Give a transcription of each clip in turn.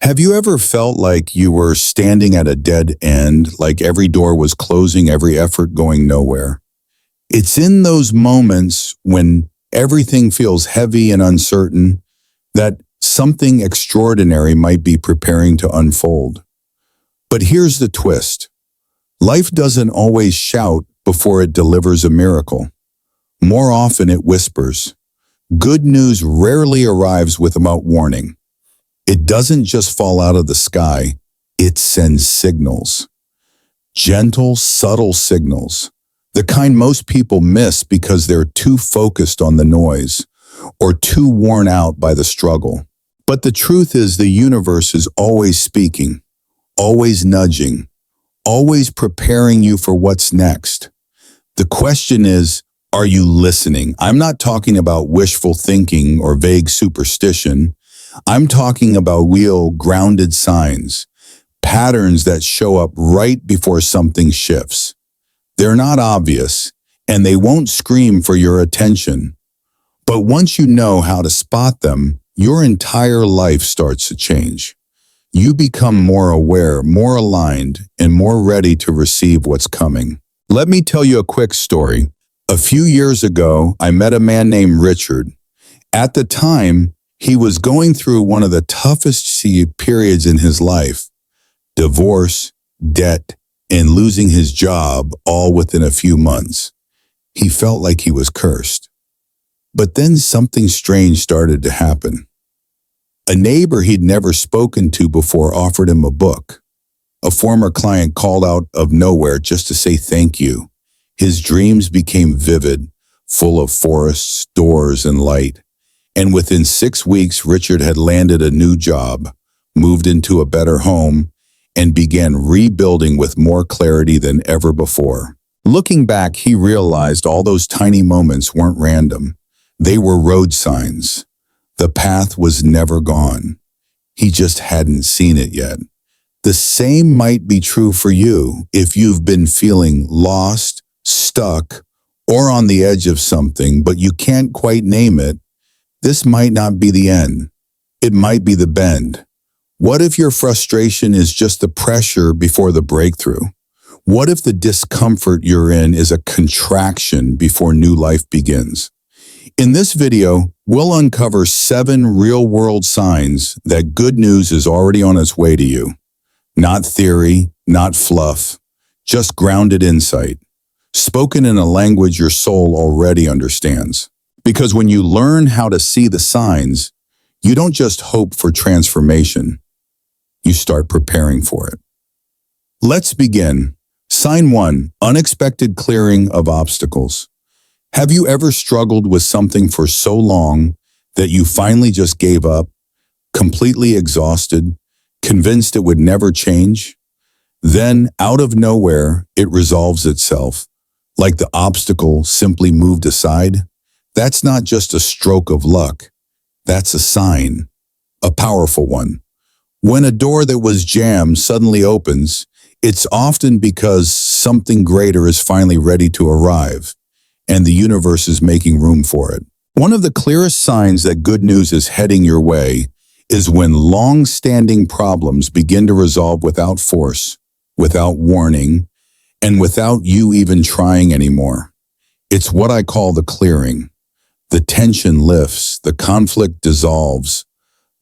Have you ever felt like you were standing at a dead end, like every door was closing, every effort going nowhere? It's in those moments when everything feels heavy and uncertain that something extraordinary might be preparing to unfold. But here's the twist. Life doesn't always shout before it delivers a miracle. More often it whispers. Good news rarely arrives without warning. It doesn't just fall out of the sky, it sends signals. Gentle, subtle signals. The kind most people miss because they're too focused on the noise or too worn out by the struggle. But the truth is the universe is always speaking, always nudging, always preparing you for what's next. The question is, are you listening? I'm not talking about wishful thinking or vague superstition. I'm talking about real, grounded signs, patterns that show up right before something shifts. They're not obvious, and they won't scream for your attention. But once you know how to spot them, your entire life starts to change. You become more aware, more aligned, and more ready to receive what's coming. Let me tell you a quick story. A few years ago, I met a man named Richard. At the time, he was going through one of the toughest periods in his life. Divorce, debt, and losing his job all within a few months. He felt like he was cursed. But then something strange started to happen. A neighbor he'd never spoken to before offered him a book. A former client called out of nowhere just to say thank you. His dreams became vivid, full of forests, doors, and light. And within 6 weeks, Richard had landed a new job, moved into a better home, and began rebuilding with more clarity than ever before. Looking back, he realized all those tiny moments weren't random. They were road signs. The path was never gone. He just hadn't seen it yet. The same might be true for you if you've been feeling lost, stuck, or on the edge of something, but you can't quite name it. This might not be the end. It might be the bend. What if your frustration is just the pressure before the breakthrough? What if the discomfort you're in is a contraction before new life begins? In this video, we'll uncover 7 real-world signs that good news is already on its way to you. Not theory, not fluff, just grounded insight, spoken in a language your soul already understands. Because when you learn how to see the signs, you don't just hope for transformation, you start preparing for it. Let's begin. Sign 1, unexpected clearing of obstacles. Have you ever struggled with something for so long that you finally just gave up, completely exhausted, convinced it would never change? Then, out of nowhere, it resolves itself, like the obstacle simply moved aside. That's not just a stroke of luck. That's a sign, a powerful one. When a door that was jammed suddenly opens, it's often because something greater is finally ready to arrive, and the universe is making room for it. One of the clearest signs that good news is heading your way is when long-standing problems begin to resolve without force, without warning, and without you even trying anymore. It's what I call the clearing. The tension lifts, the conflict dissolves,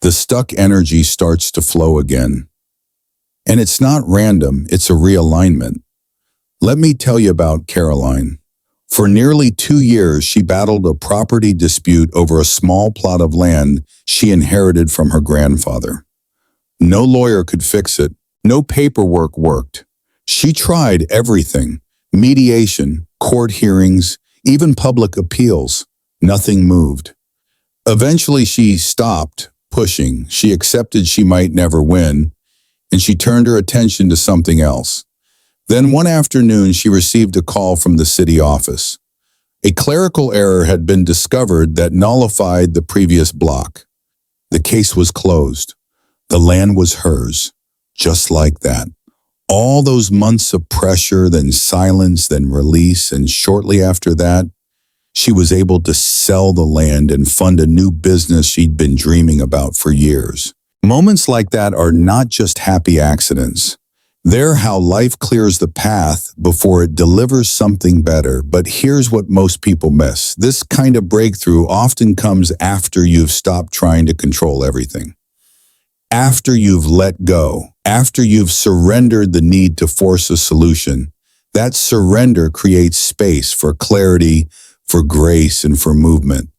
the stuck energy starts to flow again. And it's not random, it's a realignment. Let me tell you about Caroline. For nearly 2 years, she battled a property dispute over a small plot of land she inherited from her grandfather. No lawyer could fix it, no paperwork worked. She tried everything, mediation, court hearings, even public appeals. Nothing moved. Eventually, she stopped pushing. She accepted she might never win, and she turned her attention to something else. Then one afternoon, she received a call from the city office. A clerical error had been discovered that nullified the previous block. The case was closed. The land was hers, just like that. All those months of pressure, then silence, then release, and shortly after that, she was able to sell the land and fund a new business she'd been dreaming about for years. Moments like that are not just happy accidents. They're how life clears the path before it delivers something better. But here's what most people miss. This kind of breakthrough often comes after you've stopped trying to control everything. After you've let go, after you've surrendered the need to force a solution. That surrender creates space for clarity, for grace, and for movement.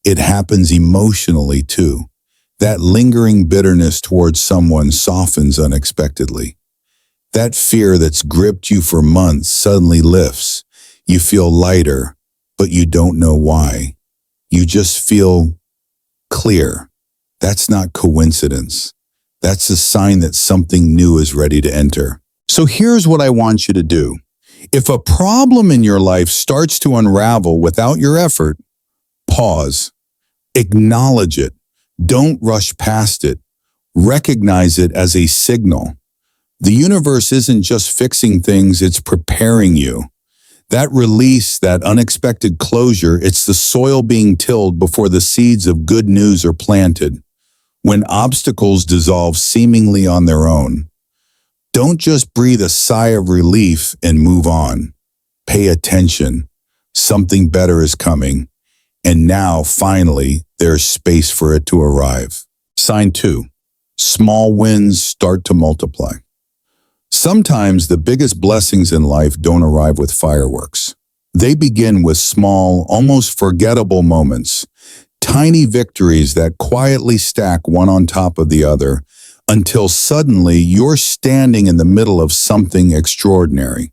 It happens emotionally too. That lingering bitterness towards someone softens unexpectedly. That fear that's gripped you for months suddenly lifts. You feel lighter, but you don't know why. You just feel clear. That's not coincidence. That's a sign that something new is ready to enter. So here's what I want you to do. If a problem in your life starts to unravel without your effort, pause. Acknowledge it. Don't rush past it. Recognize it as a signal. The universe isn't just fixing things, it's preparing you. That release, that unexpected closure, it's the soil being tilled before the seeds of good news are planted. When obstacles dissolve seemingly on their own, don't just breathe a sigh of relief and move on. Pay attention. Something better is coming. And now, finally, there's space for it to arrive. Sign 2. Small wins start to multiply. Sometimes the biggest blessings in life don't arrive with fireworks. They begin with small, almost forgettable moments, tiny victories that quietly stack one on top of the other until suddenly you're standing in the middle of something extraordinary.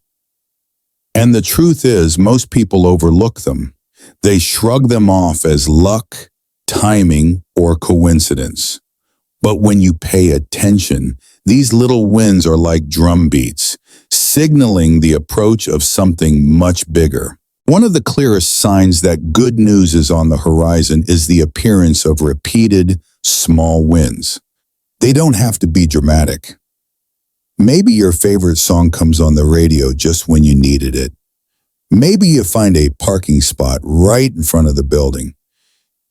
And the truth is, most people overlook them. They shrug them off as luck, timing, or coincidence. But when you pay attention, these little wins are like drum beats, signaling the approach of something much bigger. One of the clearest signs that good news is on the horizon is the appearance of repeated, small wins. They don't have to be dramatic. Maybe your favorite song comes on the radio just when you needed it. Maybe you find a parking spot right in front of the building,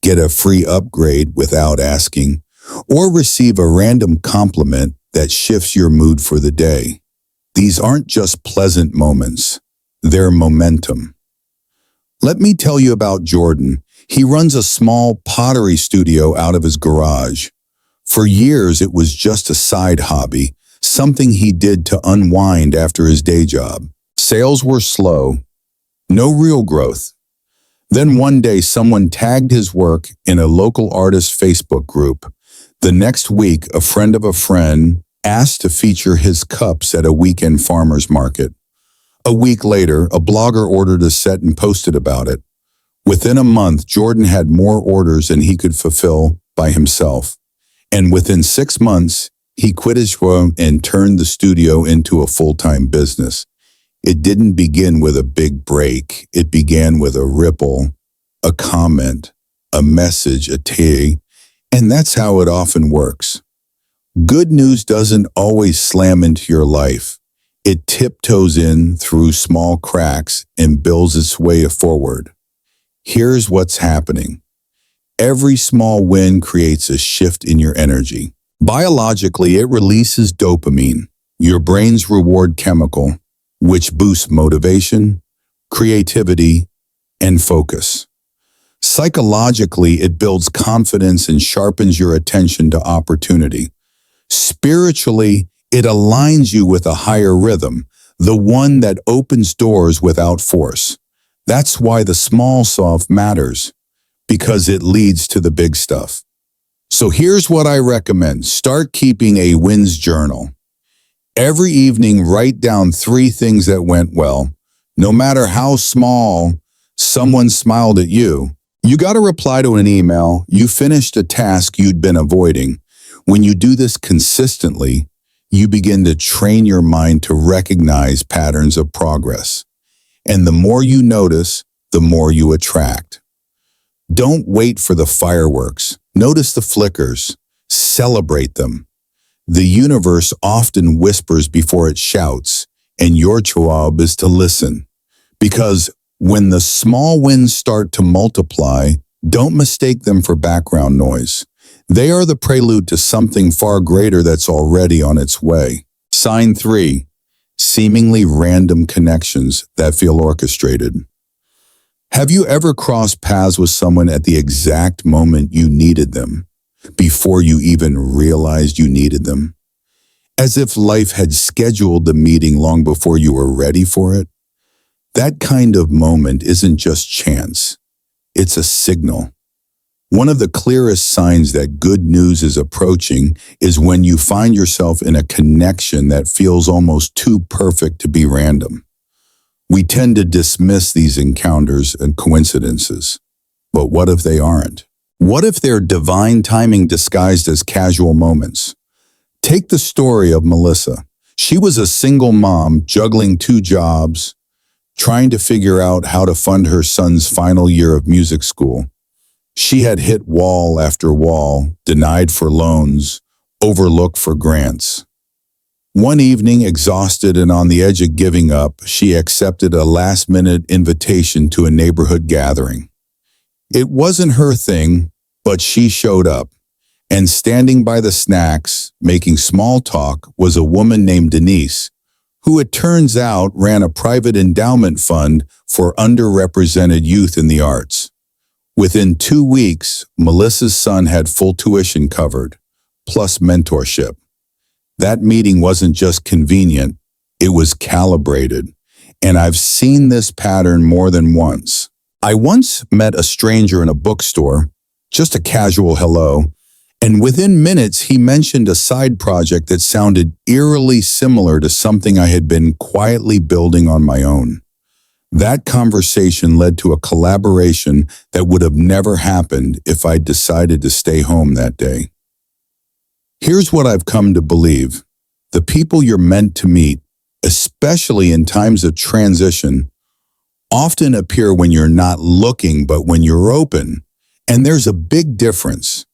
get a free upgrade without asking, or receive a random compliment that shifts your mood for the day. These aren't just pleasant moments, they're momentum. Let me tell you about Jordan. He runs a small pottery studio out of his garage. For years, it was just a side hobby, something he did to unwind after his day job. Sales were slow, no real growth. Then one day, someone tagged his work in a local artist Facebook group. The next week, a friend of a friend asked to feature his cups at a weekend farmer's market. A week later, a blogger ordered a set and posted about it. Within a month, Jordan had more orders than he could fulfill by himself. And within 6 months, he quit his job and turned the studio into a full-time business. It didn't begin with a big break. It began with a ripple, a comment, a message, a tag, and that's how it often works. Good news doesn't always slam into your life. It tiptoes in through small cracks and builds its way forward. Here's what's happening. Every small win creates a shift in your energy. Biologically, it releases dopamine, your brain's reward chemical, which boosts motivation, creativity, and focus. Psychologically, it builds confidence and sharpens your attention to opportunity. Spiritually, it aligns you with a higher rhythm, the one that opens doors without force. That's why the small stuff matters, because it leads to the big stuff. So here's what I recommend. Start keeping a wins journal. Every evening, write down 3 things that went well. No matter how small, someone smiled at you. You got to reply to an email. You finished a task you'd been avoiding. When you do this consistently, you begin to train your mind to recognize patterns of progress. And the more you notice, the more you attract. Don't wait for the fireworks. Notice the flickers. Celebrate them. The universe often whispers before it shouts, and your job is to listen. Because when the small wins start to multiply, don't mistake them for background noise. They are the prelude to something far greater that's already on its way. Sign 3. Seemingly random connections that feel orchestrated. Have you ever crossed paths with someone at the exact moment you needed them, before you even realized you needed them? As if life had scheduled the meeting long before you were ready for it? That kind of moment isn't just chance. It's a signal. One of the clearest signs that good news is approaching is when you find yourself in a connection that feels almost too perfect to be random. We tend to dismiss these encounters and coincidences. But what if they aren't? What if they're divine timing disguised as casual moments? Take the story of Melissa. She was a single mom juggling 2 jobs, trying to figure out how to fund her son's final year of music school. She had hit wall after wall, denied for loans, overlooked for grants. One evening, exhausted and on the edge of giving up, she accepted a last-minute invitation to a neighborhood gathering. It wasn't her thing, but she showed up. And standing by the snacks, making small talk, was a woman named Denise, who it turns out ran a private endowment fund for underrepresented youth in the arts. Within 2 weeks, Melissa's son had full tuition covered, plus mentorship. That meeting wasn't just convenient, it was calibrated. And I've seen this pattern more than once. I once met a stranger in a bookstore, just a casual hello, and within minutes he mentioned a side project that sounded eerily similar to something I had been quietly building on my own. That conversation led to a collaboration that would have never happened if I'd decided to stay home that day. Here's what I've come to believe. The people you're meant to meet, especially in times of transition, often appear when you're not looking but when you're open. And there's a big difference.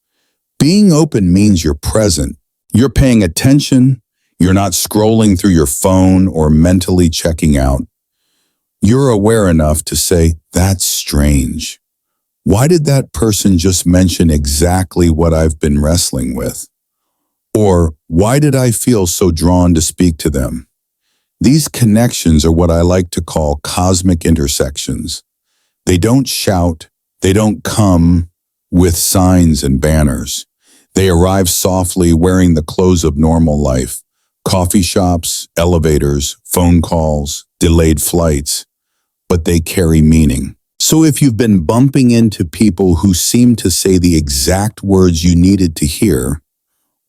Being open means you're present. You're paying attention. You're not scrolling through your phone or mentally checking out. You're aware enough to say, that's strange. Why did that person just mention exactly what I've been wrestling with? Or why did I feel so drawn to speak to them? These connections are what I like to call cosmic intersections. They don't shout, they don't come with signs and banners. They arrive softly wearing the clothes of normal life. Coffee shops, elevators, phone calls, delayed flights. But they carry meaning. So if you've been bumping into people who seem to say the exact words you needed to hear,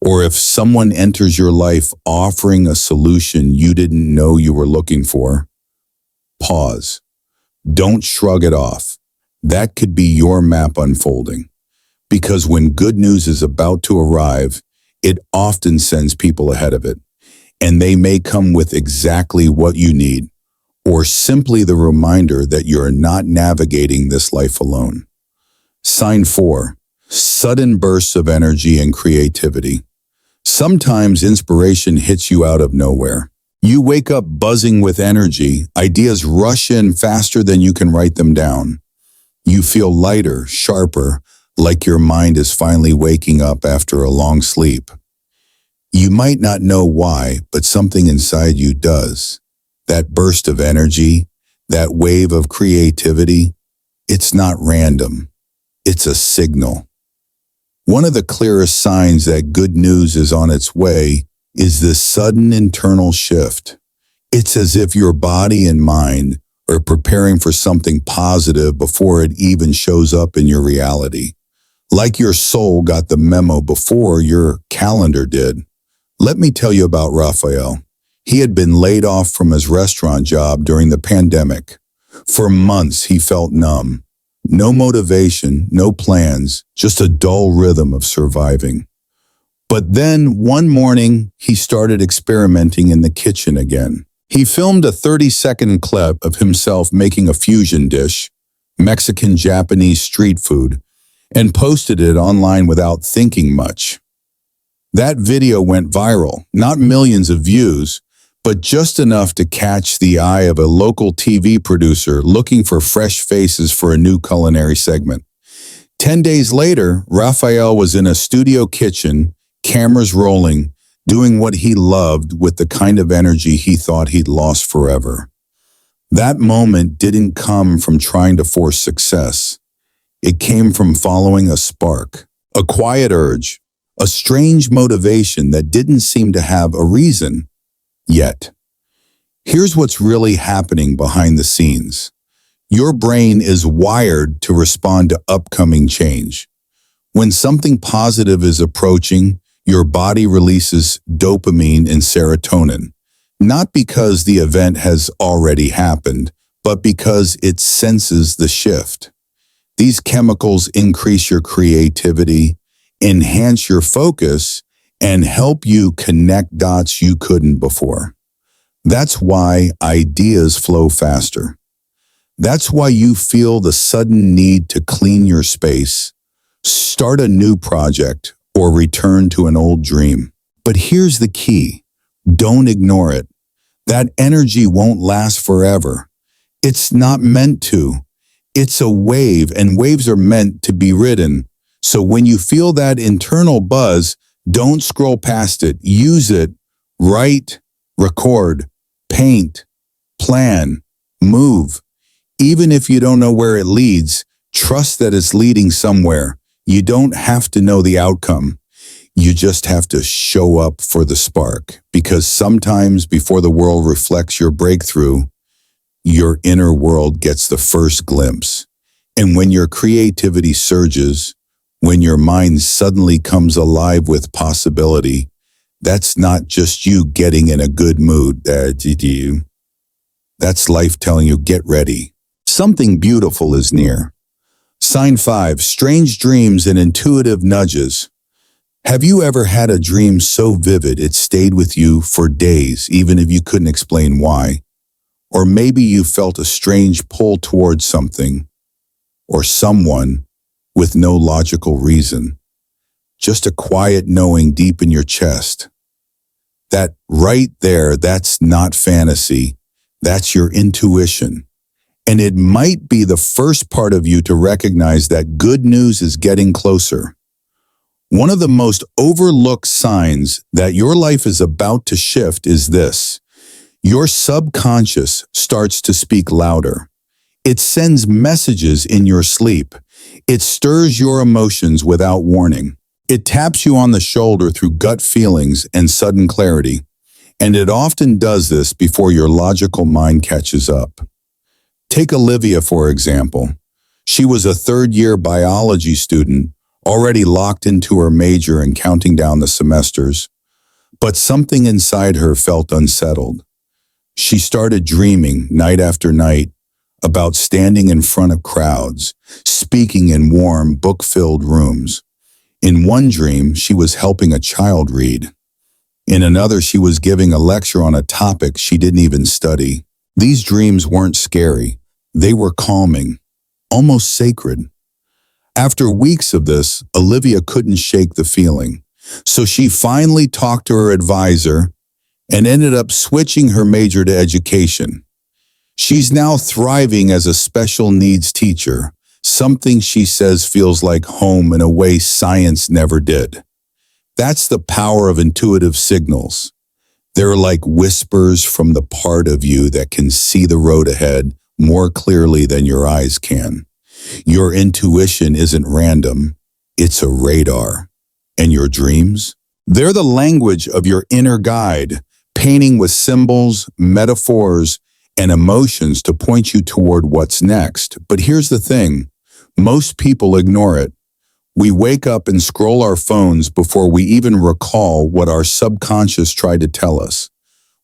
or if someone enters your life offering a solution you didn't know you were looking for, pause. Don't shrug it off. That could be your map unfolding. Because when good news is about to arrive, it often sends people ahead of it. And they may come with exactly what you need, or simply the reminder that you're not navigating this life alone. Sign 4. Sudden bursts of energy and creativity. Sometimes inspiration hits you out of nowhere. You wake up buzzing with energy, ideas rush in faster than you can write them down. You feel lighter, sharper, like your mind is finally waking up after a long sleep. You might not know why, but something inside you does. That burst of energy, that wave of creativity, it's not random. It's a signal. One of the clearest signs that good news is on its way is this sudden internal shift. It's as if your body and mind are preparing for something positive before it even shows up in your reality. Like your soul got the memo before your calendar did. Let me tell you about Raphael. He had been laid off from his restaurant job during the pandemic. For months, he felt numb. No motivation, no plans, just a dull rhythm of surviving. But then, one morning, he started experimenting in the kitchen again. He filmed a 30-second clip of himself making a fusion dish, Mexican-Japanese street food, and posted it online without thinking much. That video went viral, not millions of views, but just enough to catch the eye of a local TV producer looking for fresh faces for a new culinary segment. 10 days later, Raphael was in a studio kitchen, cameras rolling, doing what he loved with the kind of energy he thought he'd lost forever. That moment didn't come from trying to force success. It came from following a spark, a quiet urge, a strange motivation that didn't seem to have a reason yet. Here's what's really happening behind the scenes. Your brain is wired to respond to upcoming change. When something positive is approaching, your body releases dopamine and serotonin, not because the event has already happened, but because it senses the shift. These chemicals increase your creativity, enhance your focus, and help you connect dots you couldn't before. That's why ideas flow faster. That's why you feel the sudden need to clean your space, start a new project, or return to an old dream. But here's the key. Don't ignore it. That energy won't last forever. It's not meant to. It's a wave, and waves are meant to be ridden. So when you feel that internal buzz, don't scroll past it. Use it. Write, record, paint, plan, move. Even if you don't know where it leads, trust that it's leading somewhere. You don't have to know the outcome. You just have to show up for the spark. Because sometimes before the world reflects your breakthrough, your inner world gets the first glimpse. And when your creativity surges, when your mind suddenly comes alive with possibility, that's not just you getting in a good mood. That's life telling you, get ready. Something beautiful is near. Sign 5, strange dreams and intuitive nudges. Have you ever had a dream so vivid it stayed with you for days, even if you couldn't explain why? Or maybe you felt a strange pull towards something or someone with no logical reason. Just a quiet knowing deep in your chest. That right there, that's not fantasy. That's your intuition. And it might be the first part of you to recognize that good news is getting closer. One of the most overlooked signs that your life is about to shift is this. Your subconscious starts to speak louder. It sends messages in your sleep. It stirs your emotions without warning. It taps you on the shoulder through gut feelings and sudden clarity. And it often does this before your logical mind catches up. Take Olivia, for example. She was a third-year biology student, already locked into her major and counting down the semesters. But something inside her felt unsettled. She started dreaming night after night about standing in front of crowds, speaking in warm, book-filled rooms. In one dream, she was helping a child read. In another, she was giving a lecture on a topic she didn't even study. These dreams weren't scary. They were calming, almost sacred. After weeks of this, Olivia couldn't shake the feeling. So she finally talked to her advisor and ended up switching her major to education. She's now thriving as a special needs teacher, something she says feels like home in a way science never did. That's the power of intuitive signals. They're like whispers from the part of you that can see the road ahead more clearly than your eyes can. Your intuition isn't random, it's a radar. And your dreams? They're the language of your inner guide, painting with symbols, metaphors, and emotions to point you toward what's next. But here's the thing, most people ignore it. We wake up and scroll our phones before we even recall what our subconscious tried to tell us.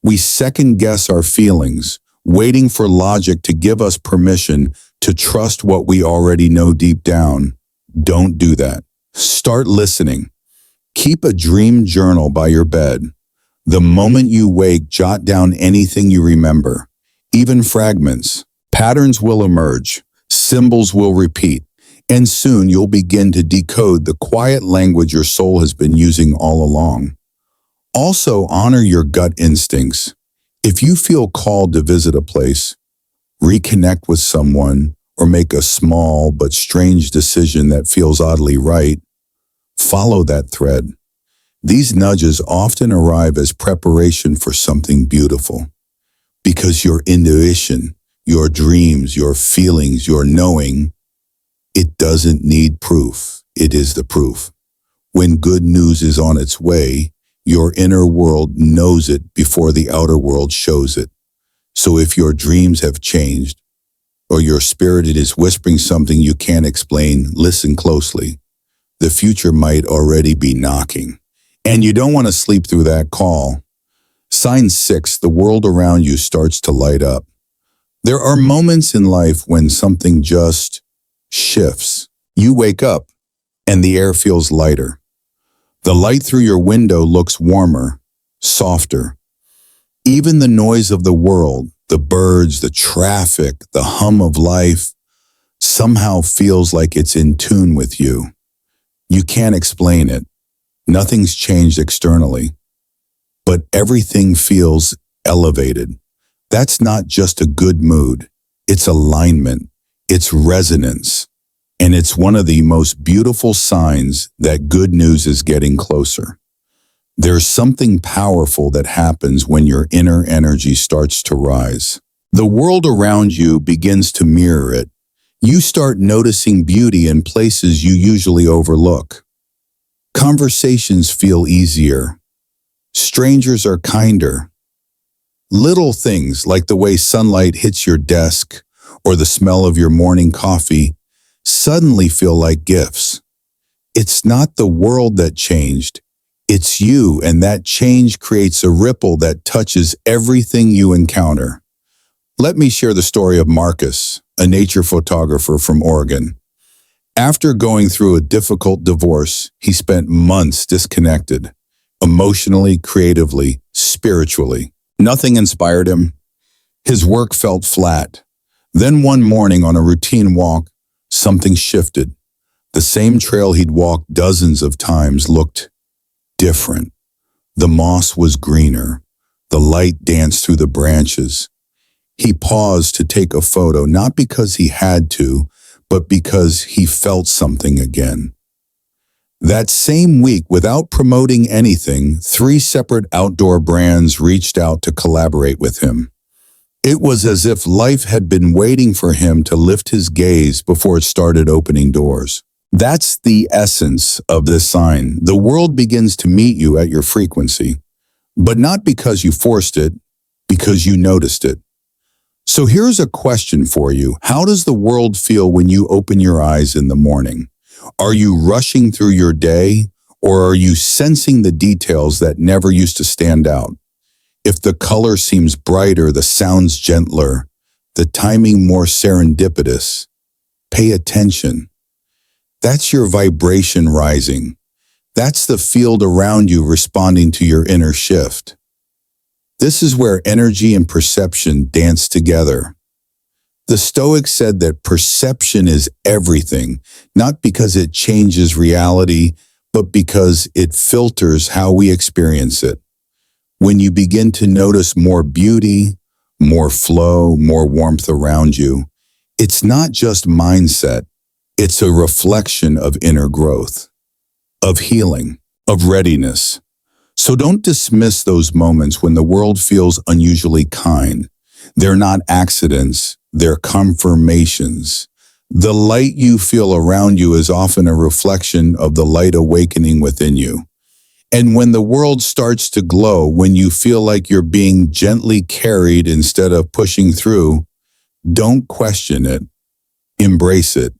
We second-guess our feelings, waiting for logic to give us permission to trust what we already know deep down. Don't do that. Start listening. Keep a dream journal by your bed. The moment you wake, jot down anything you remember, even fragments. Patterns will emerge, symbols will repeat, and soon you'll begin to decode the quiet language your soul has been using all along. Also, honor your gut instincts. If you feel called to visit a place, reconnect with someone, or make a small but strange decision that feels oddly right, follow that thread. These nudges often arrive as preparation for something beautiful, because your intuition, your dreams, your feelings, your knowing, it doesn't need proof. It is the proof. When good news is on its way, your inner world knows it before the outer world shows it. So if your dreams have changed, or your spirit is whispering something you can't explain, listen closely. The future might already be knocking. And you don't want to sleep through that call. Sign 6, the world around you starts to light up. There are moments in life when something just shifts. You wake up, and the air feels lighter. The light through your window looks warmer, softer. Even the noise of the world, the birds, the traffic, the hum of life, somehow feels like it's in tune with you. You can't explain it. Nothing's changed externally, but everything feels elevated. That's not just a good mood. It's alignment. It's resonance. And it's one of the most beautiful signs that good news is getting closer. There's something powerful that happens when your inner energy starts to rise. The world around you begins to mirror it. You start noticing beauty in places you usually overlook. Conversations feel easier. Strangers are kinder. Little things like the way sunlight hits your desk or the smell of your morning coffee suddenly feel like gifts. It's not the world that changed. It's you, and that change creates a ripple that touches everything you encounter. Let me share the story of Marcus, a nature photographer from Oregon. After going through a difficult divorce, he spent months disconnected, emotionally, creatively, spiritually. Nothing inspired him. His work felt flat. Then one morning on a routine walk, something shifted. The same trail he'd walked dozens of times looked different. The moss was greener. The light danced through the branches. He paused to take a photo, not because he had to, but because he felt something again. That same week, without promoting anything, 3 separate outdoor brands reached out to collaborate with him. It was as if life had been waiting for him to lift his gaze before it started opening doors. That's the essence of this sign. The world begins to meet you at your frequency, but not because you forced it, because you noticed it. So here's a question for you. How does the world feel when you open your eyes in the morning? Are you rushing through your day, or are you sensing the details that never used to stand out? If the color seems brighter, the sounds gentler, the timing more serendipitous, pay attention. That's your vibration rising. That's the field around you responding to your inner shift. This is where energy and perception dance together. The Stoics said that perception is everything, not because it changes reality, but because it filters how we experience it. When you begin to notice more beauty, more flow, more warmth around you, it's not just mindset, it's a reflection of inner growth, of healing, of readiness. So don't dismiss those moments when the world feels unusually kind. They're not accidents, they're confirmations. The light you feel around you is often a reflection of the light awakening within you. And when the world starts to glow, when you feel like you're being gently carried instead of pushing through, don't question it, embrace it.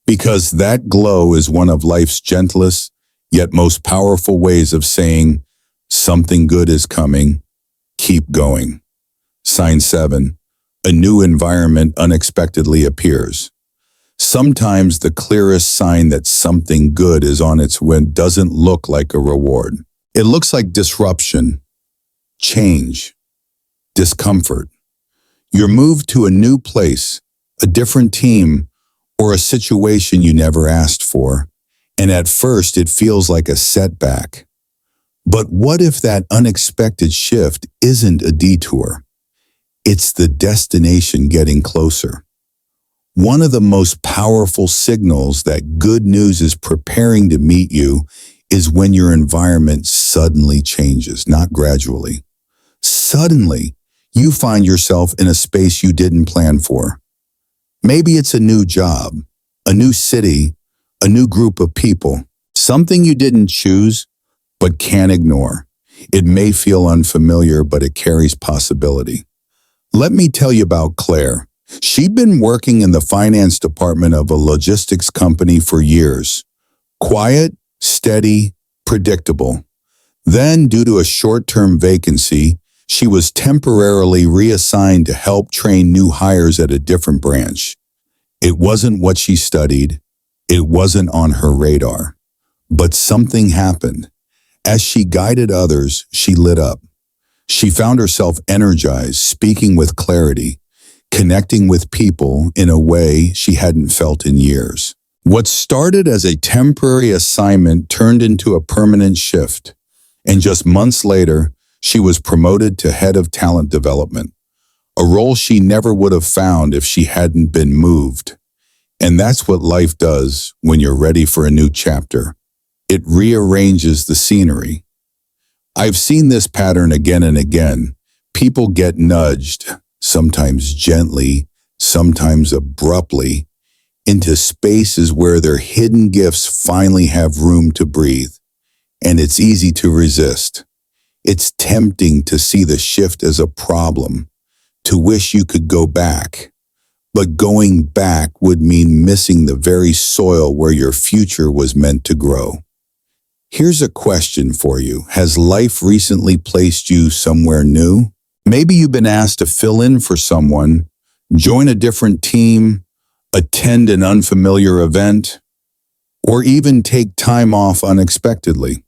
Because that glow is one of life's gentlest, yet most powerful ways of saying, something good is coming, keep going. Sign 7, a new environment unexpectedly appears. Sometimes the clearest sign that something good is on its way doesn't look like a reward. It looks like disruption, change, discomfort. You're moved to a new place, a different team, or a situation you never asked for, and at first it feels like a setback. But what if that unexpected shift isn't a detour? It's the destination getting closer. One of the most powerful signals that good news is preparing to meet you is when your environment suddenly changes, not gradually. Suddenly, you find yourself in a space you didn't plan for. Maybe it's a new job, a new city, a new group of people, something you didn't choose but can't ignore. It may feel unfamiliar, but it carries possibility. Let me tell you about Claire. She'd been working in the finance department of a logistics company for years. Quiet, steady, predictable. Then, due to a short-term vacancy, she was temporarily reassigned to help train new hires at a different branch. It wasn't what she studied. It wasn't on her radar. But something happened. As she guided others, she lit up. She found herself energized, speaking with clarity, connecting with people in a way she hadn't felt in years. What started as a temporary assignment turned into a permanent shift, and just months later, she was promoted to head of talent development, a role she never would have found if she hadn't been moved. And that's what life does when you're ready for a new chapter. It rearranges the scenery. I've seen this pattern again and again. People get nudged, sometimes gently, sometimes abruptly, into spaces where their hidden gifts finally have room to breathe. And it's easy to resist. It's tempting to see the shift as a problem, to wish you could go back. But going back would mean missing the very soil where your future was meant to grow. Here's a question for you. Has life recently placed you somewhere new? Maybe you've been asked to fill in for someone, join a different team, attend an unfamiliar event, or even take time off unexpectedly.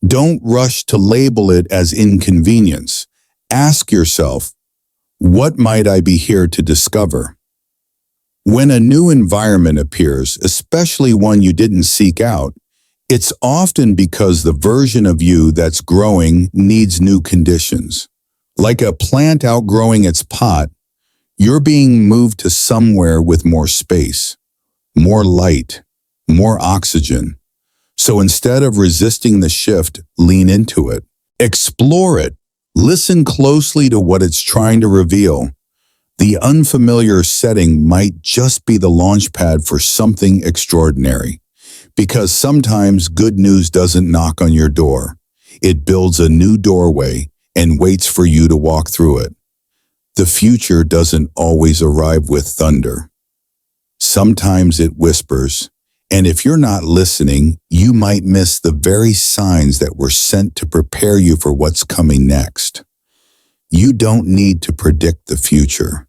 Don't rush to label it as inconvenience. Ask yourself, what might I be here to discover? When a new environment appears, especially one you didn't seek out, it's often because the version of you that's growing needs new conditions. Like a plant outgrowing its pot, you're being moved to somewhere with more space, more light, more oxygen. So instead of resisting the shift, lean into it. Explore it. Listen closely to what it's trying to reveal. The unfamiliar setting might just be the launchpad for something extraordinary. Because sometimes good news doesn't knock on your door. It builds a new doorway and waits for you to walk through it. The future doesn't always arrive with thunder. Sometimes it whispers, and if you're not listening, you might miss the very signs that were sent to prepare you for what's coming next. You don't need to predict the future.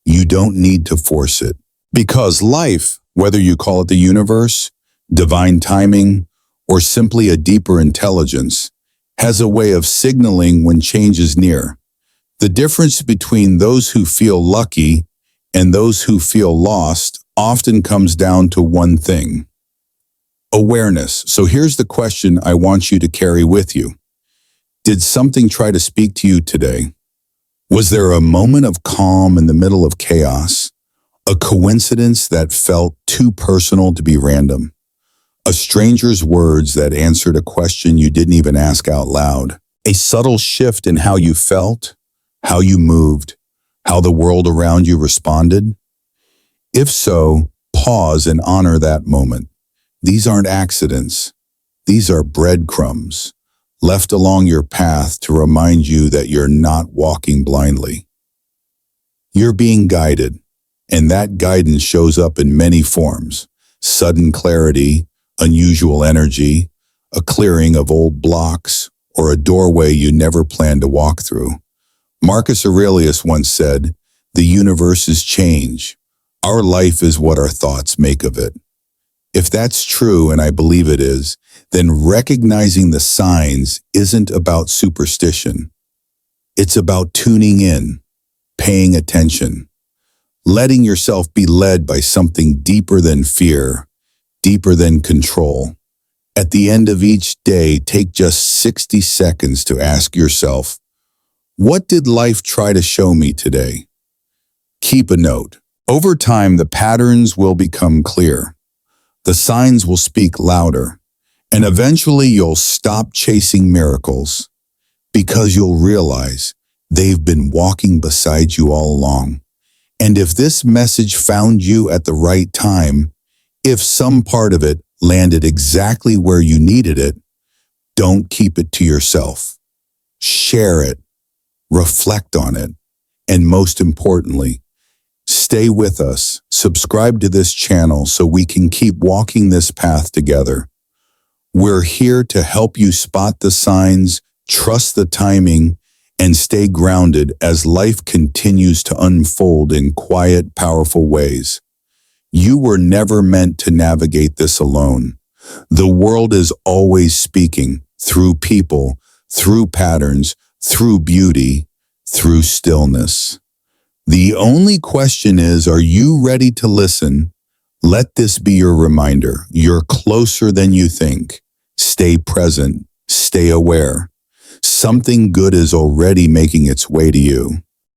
You don't need to force it. Because life, whether you call it the universe, divine timing, or simply a deeper intelligence, has a way of signaling when change is near. The difference between those who feel lucky and those who feel lost often comes down to one thing: awareness. So here's the question I want you to carry with you. Did something try to speak to you today? Was there a moment of calm in the middle of chaos? A coincidence that felt too personal to be random? A stranger's words that answered a question you didn't even ask out loud? A subtle shift in how you felt, how you moved, how the world around you responded? If so, pause and honor that moment. These aren't accidents. These are breadcrumbs, left along your path to remind you that you're not walking blindly. You're being guided, and that guidance shows up in many forms: sudden clarity, unusual energy, a clearing of old blocks, or a doorway you never planned to walk through. Marcus Aurelius once said, "The universe is change. Our life is what our thoughts make of it." If that's true, and I believe it is, then recognizing the signs isn't about superstition. It's about tuning in, paying attention, letting yourself be led by something deeper than fear, deeper than control. At the end of each day, take just 60 seconds to ask yourself, what did life try to show me today? Keep a note. Over time, the patterns will become clear. The signs will speak louder. And eventually you'll stop chasing miracles because you'll realize they've been walking beside you all along. And if this message found you at the right time, if some part of it landed exactly where you needed it, don't keep it to yourself. Share it, reflect on it, and most importantly, stay with us. Subscribe to this channel so we can keep walking this path together. We're here to help you spot the signs, trust the timing, and stay grounded as life continues to unfold in quiet, powerful ways. You were never meant to navigate this alone. The world is always speaking through people, through patterns, through beauty, through stillness. The only question is, are you ready to listen? Let this be your reminder. You're closer than you think. Stay present. Stay aware. Something good is already making its way to you.